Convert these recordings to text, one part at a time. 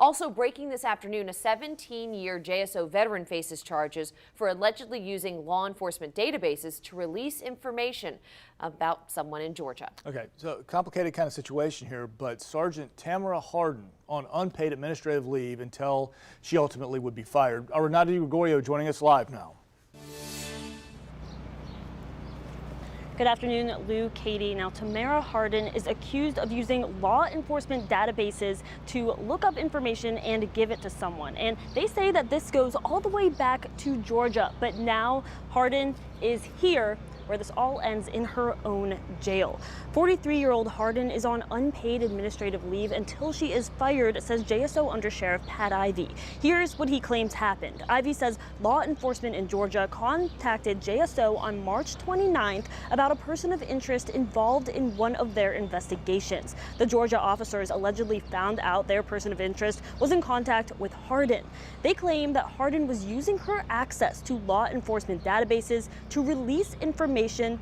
Also breaking this afternoon, a 17-year JSO veteran faces charges for allegedly using law enforcement databases to release information about someone in Georgia. Okay, so complicated kind of situation here, but Sergeant Tamara Hardin on unpaid administrative leave until she ultimately would be fired. Our Renata Gregorio joining us live now. Good afternoon, Lou, Katie. Now, Tamara Hardin is accused of using law enforcement databases to look up information and give it to someone. And they say that this goes all the way back to Georgia. But now Hardin is here, where this all ends in her own jail. 43-year-old Hardin is on unpaid administrative leave until she is fired, says JSO Undersheriff Pat Ivey. Here's what he claims happened. Ivey says law enforcement in Georgia contacted JSO on March 29th about a person of interest involved in one of their investigations. The Georgia officers allegedly found out their person of interest was in contact with Hardin. They claim that Hardin was using her access to law enforcement databases to release information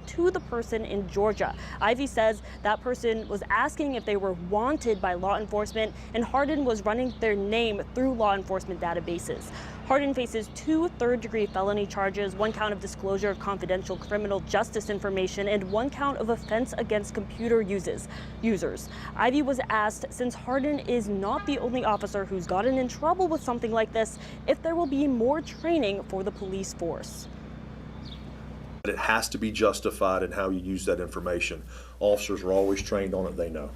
to the person in Georgia. Ivey says that person was asking if they were wanted by law enforcement, and Hardin was running their name through law enforcement databases. Hardin faces 2 third-degree felony charges, 1 count of disclosure of confidential criminal justice information, and 1 count of offense against computer users. Ivey was asked, since Hardin is not the only officer who's gotten in trouble with something like this, if there will be more training for the police force. It has to be justified in how you use that information. Officers are always trained on it, they know.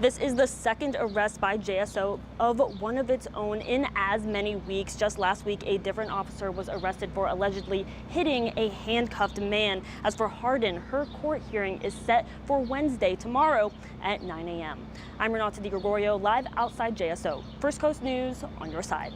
This is the second arrest by JSO of one of its own in as many weeks. Just last week, a different officer was arrested for allegedly hitting a handcuffed man. As for Hardin, her court hearing is set for Wednesday, tomorrow at 9 a.m. I'm Renata Gregorio, live outside JSO. First Coast News on your side.